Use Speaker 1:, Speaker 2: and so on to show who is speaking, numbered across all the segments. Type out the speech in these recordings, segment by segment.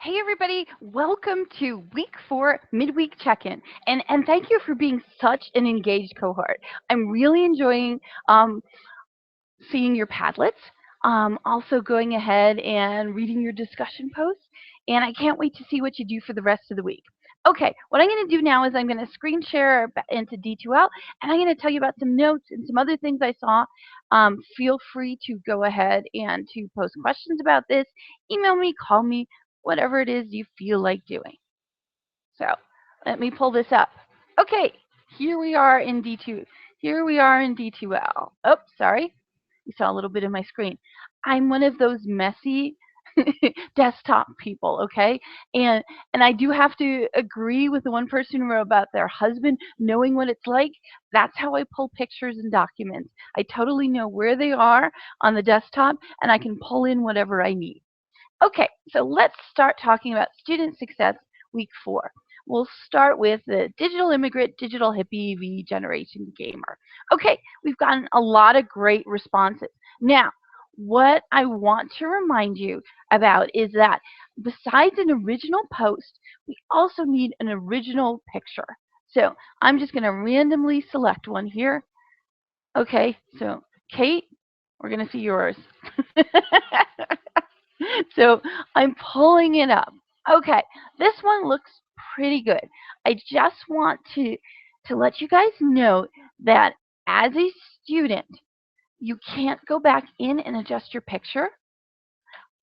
Speaker 1: Hey everybody, welcome to week 4 midweek check-in, and thank you for being such an engaged cohort. I'm really enjoying seeing your Padlets, also going ahead and reading your discussion posts, and I can't wait to see what you do for the rest of the week. Okay, what I'm going to do now is I'm going to screen share into D2L, and I'm going to tell you about some notes and some other things I saw. Feel free to go ahead and to post questions about this, email me, call me, whatever it is you feel like doing. So let me pull this up. Okay, here we are in D2. Here we are in D2L. Oh, sorry. You saw a little bit of my screen. I'm one of those messy desktop people, okay? And I do have to agree with the one person who wrote about their husband knowing what it's like. That's how I pull pictures and documents. I totally know where they are on the desktop and I can pull in whatever I need. Okay, so let's start talking about student success week 4. We'll start with the digital immigrant, digital hippie v generation gamer. Okay, we've gotten a lot of great responses. Now, what I want to remind you about is that besides an original post, we also need an original picture. So I'm just going to randomly select one here. Okay, so Kate, we're going to see yours. So I'm pulling it up. Okay, this one looks pretty good. I just want to let you guys know that as a student, you can't go back in and adjust your picture,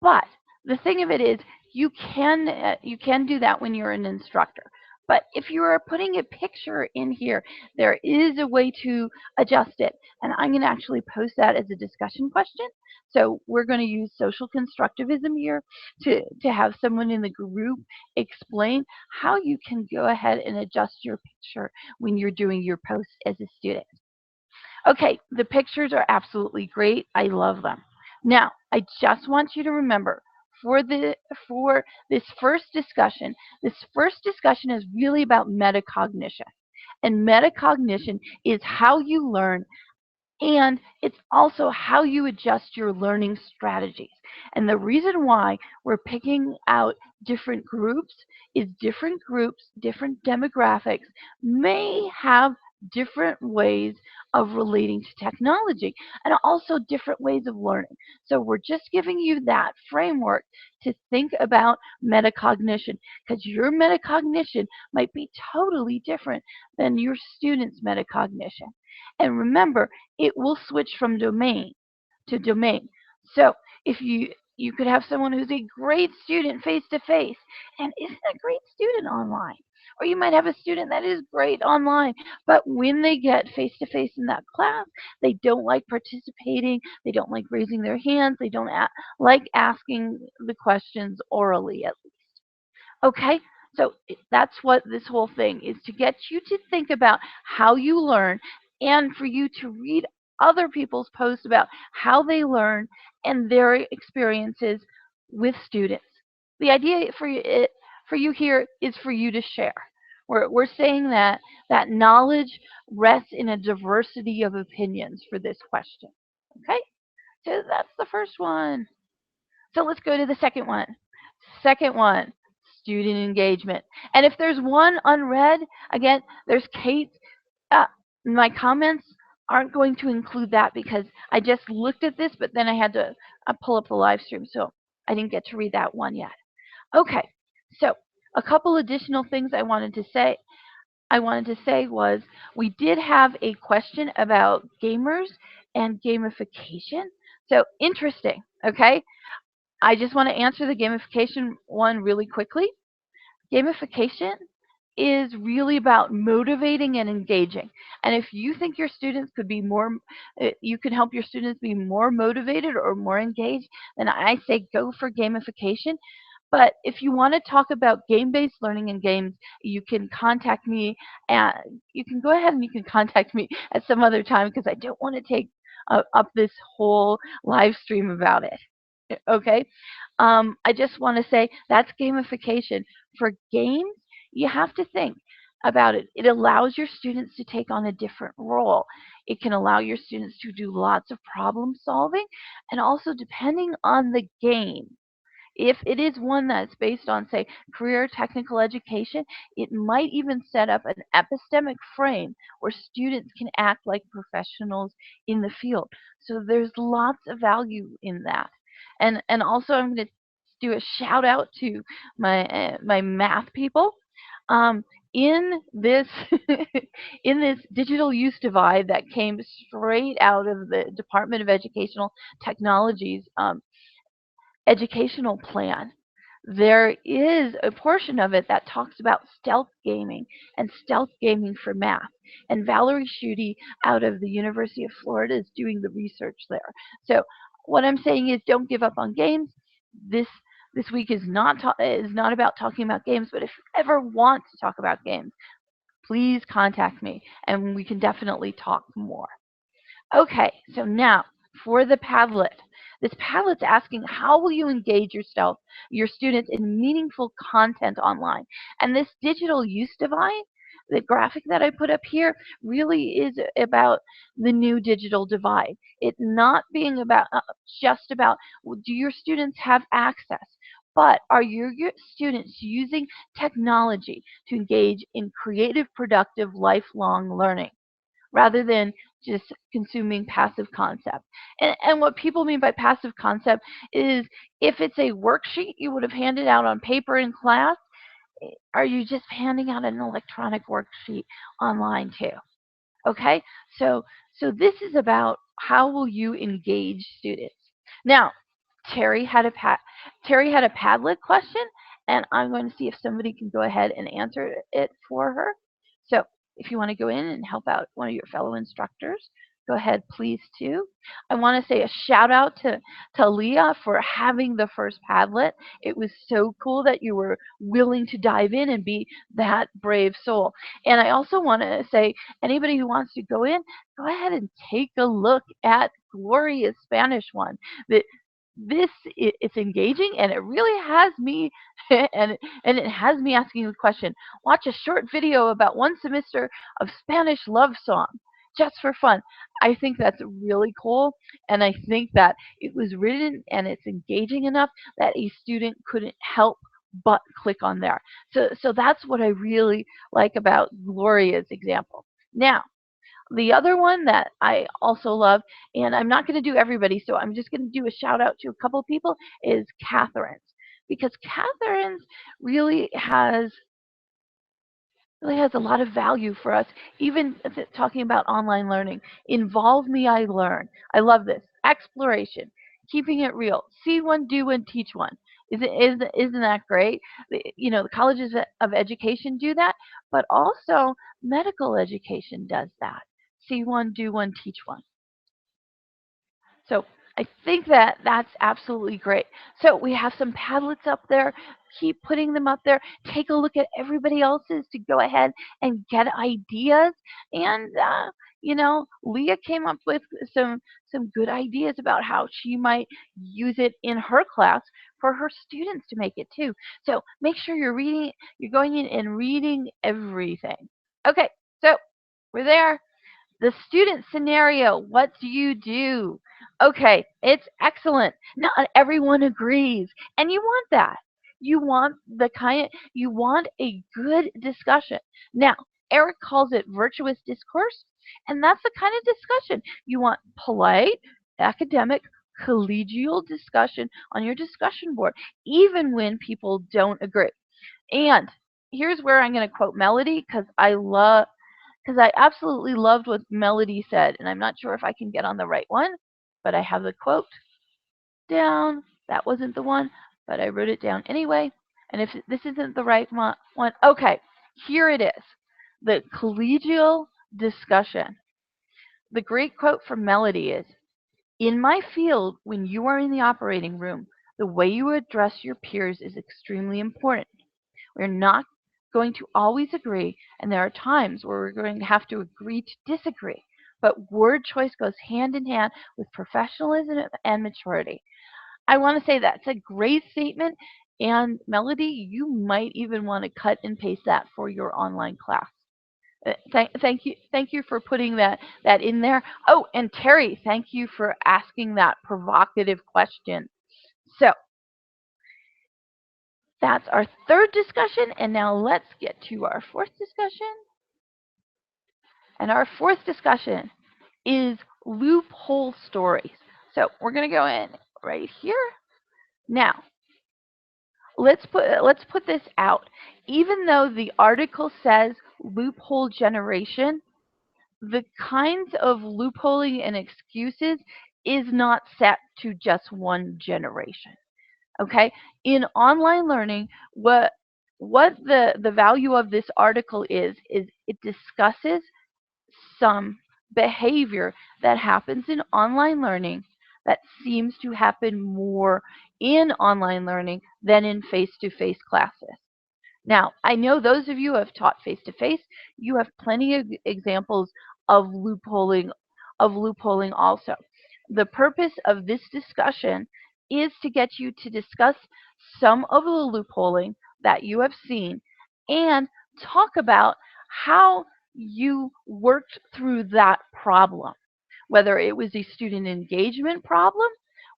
Speaker 1: but the thing of it is you can do that when you're an instructor. But if you are putting a picture in here, there is a way to adjust it. And I'm going to actually post that as a discussion question. So we're going to use social constructivism here to have someone in the group explain how you can go ahead and adjust your picture when you're doing your posts as a student. Okay, the pictures are absolutely great. I love them. Now, I just want you to remember for this first discussion is really about metacognition. And metacognition is how you learn and it's also how you adjust your learning strategies. And the reason why we're picking out different groups is different groups, different demographics may have different ways of relating to technology and also different ways of learning. So we're just giving you that framework to think about metacognition because your metacognition might be totally different than your student's metacognition. And remember, it will switch from domain to domain. So if you could have someone who's a great student face to face and isn't a great student online. Or you might have a student that is great online, but when they get face to face in that class, they don't like participating, they don't like raising their hands, they don't like asking the questions orally at least. Okay? So that's what this whole thing is to get you to think about how you learn and for you to read other people's posts about how they learn and their experiences with students. The idea for you here is for you to share. We're saying that knowledge rests in a diversity of opinions for this question. Okay? So that's the first one. So let's go to the second one. Second one, student engagement. And if there's one unread, again, there's Kate. Uh, my comments aren't going to include that because I just looked at this, but then I had to pull up the live stream, so I didn't get to read that one yet. Okay, so a couple additional things I wanted to say was we did have a question about gamers and gamification. So interesting, okay? I just want to answer the gamification one really quickly. Gamification is really about motivating and engaging. And if you think your students could be you can help your students be more motivated or more engaged, then I say go for gamification. But if you want to talk about game-based learning and games, you can contact me. And you can go ahead and you can contact me at some other time because I don't want to take up this whole live stream about it. Okay, I just want to say that's gamification. For games, you have to think about it. It allows your students to take on a different role. It can allow your students to do lots of problem solving, and also depending on the game, If it is one that's based on, say, career technical education, it might even set up an epistemic frame where students can act like professionals in the field. So there's lots of value in that. And also I'm going to do a shout out to my math people. Um, in this in this digital use divide that came straight out of the Department of Educational Technologies educational plan, there is a portion of it that talks about stealth gaming and stealth gaming for math. And Valerie Schutte out of the University of Florida is doing the research there. So what I'm saying is don't give up on games. This this week is not about talking about games, but if you ever want to talk about games, please contact me and we can definitely talk more. Okay, so now for the Padlet. This Padlet's asking how will you engage your students in meaningful content online? And this digital use divide, the graphic that I put up here, really is about the new digital divide. It's not being about just about do your students have access, but are your students using technology to engage in creative, productive, lifelong learning, rather than just consuming passive concept. And what people mean by passive concept is if it's a worksheet you would have handed out on paper in class, are you just handing out an electronic worksheet online too? Okay, so this is about how will you engage students. Now, Terry had a Padlet question, and I'm going to see if somebody can go ahead and answer it for her. So if you want to go in and help out one of your fellow instructors, go ahead, please too. I want to say a shout out to Leah for having the first Padlet. It was so cool that you were willing to dive in and be that brave soul. And I also want to say, anybody who wants to go in, go ahead and take a look at Gloria's Spanish one. The, it's engaging and it really has me and it has me asking the question. Watch a short video about one semester of Spanish love song just for fun. I think that's really cool, and I think that it was written and it's engaging enough that a student couldn't help but click on there. So that's what I really like about Gloria's example. Now, the other one that I also love, and I'm not going to do everybody, so I'm just going to do a shout out to a couple people, is Catherine's. Because Catherine's really has a lot of value for us, even talking about online learning. Involve me, I learn. I love this. Exploration, keeping it real. See one, do one, teach one. Isn't that great? The colleges of education do that, but also medical education does that. See one, do one, teach one. So I think that that's absolutely great. So we have some Padlets up there. Keep putting them up there. Take a look at everybody else's to go ahead and get ideas. And Leah came up with some good ideas about how she might use it in her class for her students to make it too. So make sure you're going in and reading everything. Okay, so we're there. The student scenario, what do you do? Okay, it's excellent. Not everyone agrees, and you want that. You want a good discussion. Now, Eric calls it virtuous discourse, and that's the kind of discussion you want: polite, academic, collegial discussion on your discussion board, even when people don't agree. And here's where I'm going to quote Melody because I absolutely loved what Melody said, and I'm not sure if I can get on the right one, but I have the quote down. That wasn't the one, but I wrote it down anyway. And if this isn't the right one, okay, here it is. The collegial discussion. The great quote from Melody is, "In my field, when you are in the operating room, the way you address your peers is extremely important. We're not going to always agree, and there are times where we're going to have to agree to disagree. But word choice goes hand in hand with professionalism and maturity." I want to say that's a great statement, and Melody, you might even want to cut and paste that for your online class. Thank you for putting that in there. Oh, and Terry, thank you for asking that provocative question. So That's our third discussion, and now let's get to our fourth discussion. And our fourth discussion is loophole stories. So we're going to go in right here. Now, let's put this out. Even though the article says loophole generation, the kinds of loopholing and excuses is not set to just one generation. Okay? In online learning, what the value of this article is it discusses some behavior that happens in online learning that seems to happen more in online learning than in face-to-face classes. Now, I know those of you who have taught face-to-face, you have plenty of examples of loopholing also. The purpose of this discussion is to get you to discuss some of the loopholing that you have seen and talk about how you worked through that problem, whether it was a student engagement problem,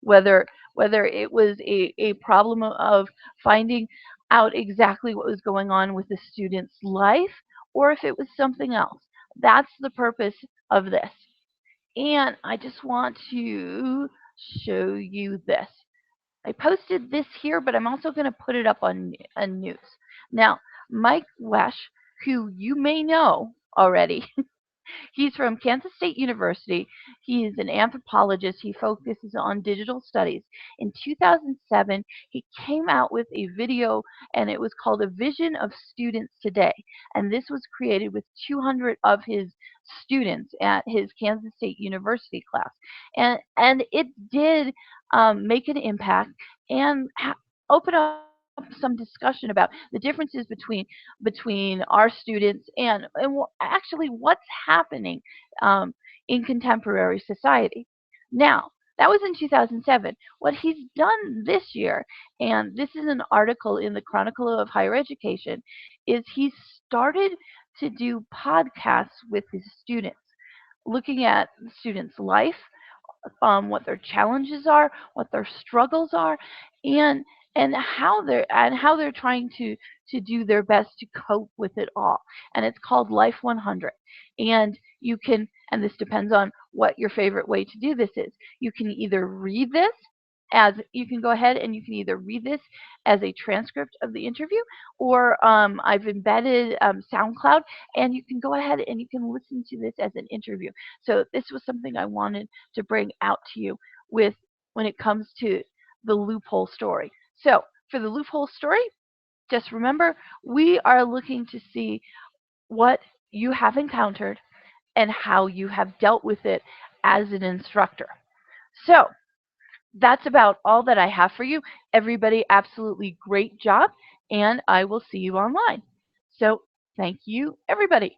Speaker 1: whether it was a problem of finding out exactly what was going on with the student's life, or if it was something else. That's the purpose of this. And I just want to show you this. I posted this here, but I'm also going to put it up on news. Now, Mike Wesch, who you may know already, he's from Kansas State University. He is an anthropologist. He focuses on digital studies. In 2007, he came out with a video, and it was called A Vision of Students Today. And this was created with 200 of his students at his Kansas State University class. And it did make an impact and open up some discussion about the differences between our students and actually what's happening in contemporary society. Now, that was in 2007. What he's done this year, and this is an article in the Chronicle of Higher Education, is he's started to do podcasts with his students, looking at the students' life, what their challenges are, what their struggles are, and how they're trying to do their best to cope with it all. And it's called Life 100. And you can, and this depends on what your favorite way to do this is. You can either read this as you can go ahead and you can either read this as a transcript of the interview, or I've embedded SoundCloud, and you can go ahead and you can listen to this as an interview. So this was something I wanted to bring out to you with when it comes to the loophole story. So for the loophole story, just remember we are looking to see what you have encountered and how you have dealt with it as an instructor. So that's about all that I have for you. Everybody, absolutely great job, and I will see you online. So thank you, everybody.